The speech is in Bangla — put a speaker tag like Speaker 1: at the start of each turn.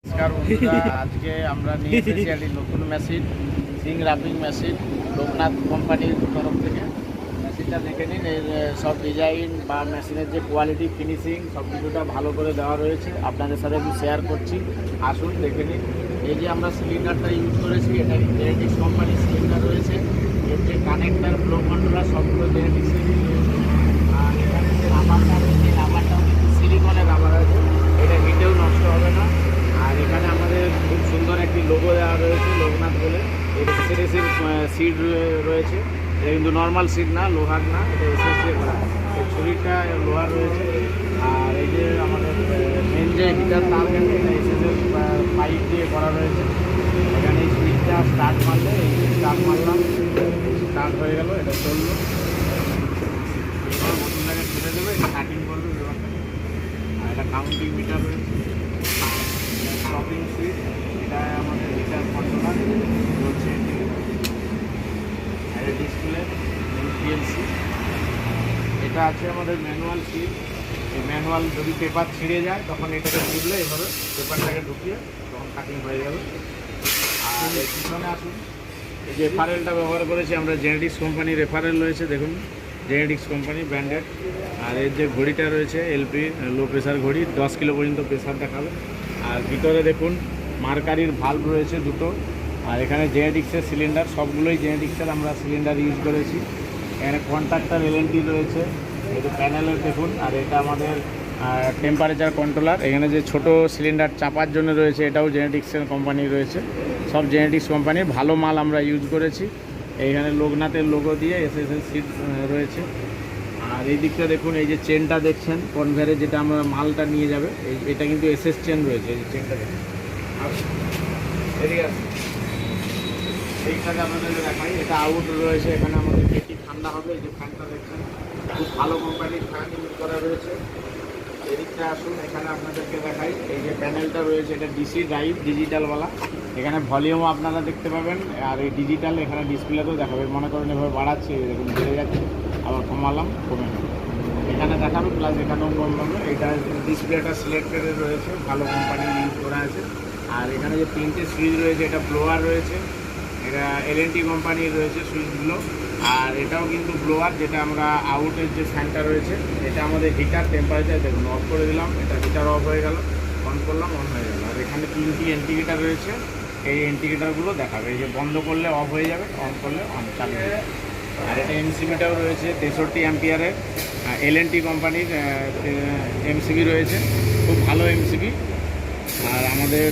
Speaker 1: নমস্কার বন্ধুরা, আজকে আমরা নিয়ে এসেছি একটি নতুন মেশিন, সিং রাপিং মেশিন, লোকনাথ কোম্পানির তরফ থেকে। মেশিনটা দেখে নিন, এর সব ডিজাইন বা মেশিনের যে কোয়ালিটি, ফিনিশিং সব কিছুটা ভালো করে দেওয়া রয়েছে। আপনাদের সাথে একটু শেয়ার করছি, আসুন দেখে নিন। এই যে আমরা সিলিন্ডারটা ইউজ করেছি, এটা জেনেটিক্স কোম্পানির সিলিন্ডার রয়েছে। এর যে কানেক্টার, ফ্লো কন্ট্রোলার সবগুলো জেনেটিক্সের রয়েছে। আর এখানে যে রাবারটা রয়েছে, রাবারটাও কিন্তু সিলিকনের রাবার আছে, এটা হিটেও নষ্ট হবে না। আর এখানে আমাদের খুব সুন্দর একটি লোগো দেওয়া রয়েছে, লোকনাথ বলে। এটা এসএসএর সিড রয়েছে, এটা কিন্তু নর্মাল সিড না, লোহার না, এটা এসএস দিয়ে করা। এই ছুরিটা লোহার রয়েছে। আর এই যে আমাদের মেন যে হিটার তার গেছে, এটা এসএসএর পাইপ দিয়ে করা রয়েছে। এখানে এই সুইচটা স্টার্ট মারলে, এই স্টার্ট মারলাম, স্টার্ট হয়ে গেল, এটা চললো। এবার বোতলটাকে ছেড়ে দেবে, এটা কাটিং করবে ব্যাপারটা। আর এটা কাউন্টিং মিটার রয়েছে, স্টপিং সুইচ, এটা আমাদের হিটার কন্ট্রোলার বলছে। আর ডিসপ্লে পিএলসি, এটা আছে আমাদের ম্যানুয়াল সুইচ। এই ম্যানুয়াল যদি পেপার ছিঁড়ে যায় তখন এটাকে ঢুকলে এভাবে পেপারটাকে ঢুকিয়ে তখন কাটিং হয়ে যাবে। আর এই পিছনে আসুন, এই যে রেফারেলটা ব্যবহার করেছি আমরা, জেনেটিক্স কোম্পানির রেফারেল রয়েছে, দেখুন জেনেটিক্স কোম্পানি ব্র্যান্ডেড। আর এর যে ঘড়িটা রয়েছে এলপি, লো প্রেসার ঘড়ি, 10 কিলো পর্যন্ত প্রেসার দেখাবে। আর ভিতরে দেখুন মার্কারির ভাল্ব রয়েছে দুটো। আর এখানে জেনেটিক্সের সিলিন্ডার, সবগুলোই জেনেটিক্সের আমরা সিলিন্ডার ইউজ করেছি। এখানে কন্ট্রাক্টর এলএনটি রয়েছে, এটা প্যানেলের দেখুন। আর এটা আমাদের টেম্পারেচার কন্ট্রোলার। এখানে যে ছোট সিলিন্ডার চাপার জন্য রয়েছে, এটাও জেনেটিক্সের কোম্পানি রয়েছে। সব জেনেটিক্স কোম্পানির ভালো মাল আমরা ইউজ করেছি। এইখানে লোকনাথের লোগো দিয়ে এসএসএর সিট রয়েছে। আর এই দিকটা দেখুন, এই যে চেনটা দেখছেন কনভেয়ারে, যেটা আমরা মালটা নিয়ে যাবে, এটা কিন্তু এসএস চেন রয়েছে। এই যে চেনটা দেখুন, এদিকে আসুন, এইটাকে আপনাদের দেখাই। এটা আউট রয়েছে, এখানে আমাদের পেটি ঠান্ডা হবে। এই যে ফ্যানটা দেখছেন, খুব ভালো কোম্পানির ফ্যান ইউজ করা রয়েছে। এদিকটা আসুন, এখানে আপনাদেরকে দেখাই। এই যে প্যানেলটা রয়েছে, এটা ডিসি ড্রাইভ, ডিজিটালওয়ালা। এখানে ভলিউমও আপনারা দেখতে পাবেন। আর এই ডিজিটাল এখানে ডিসপ্লেতেও দেখাবে। মনে করেন এভাবে বাড়াচ্ছি, দেখুন বেড়ে যাচ্ছে, আবার কমালাম, কমে গেল, এখানে দেখাবে, প্লাস এখানেও কম হবে। এটা ডিসপ্লেটা সিলেক্টেড রয়েছে, ভালো কোম্পানি ইউজ করা আছে। আর এখানে যে 3টে সুইচ রয়েছে, এটা ব্লোয়ার রয়েছে, এটা এলএনটি কোম্পানির রয়েছে সুইচগুলো। আর এটাও কিন্তু ব্লোয়ার, যেটা আমরা আউটের যে ফ্যানটা রয়েছে, এটা আমাদের হিটার। টেম্পারেচার দেখুন, অফ করে দিলাম, এটা হিটার অফ হয়ে গেল, অন করলাম, অন হয়ে গেল। আর এখানে 3টি ইন্ডিকেটার রয়েছে, এই ইন্ডিকেটারগুলো দেখাবে। এই যে বন্ধ করলে অফ হয়ে যাবে, অন করলে অন চালু হয়ে যাবে। আর এটা এমসিবিটাও রয়েছে, 63 অ্যাম্পিয়ারের এলএনটি কোম্পানির এমসিবি রয়েছে, খুব ভালো এমসিবি। আর আমাদের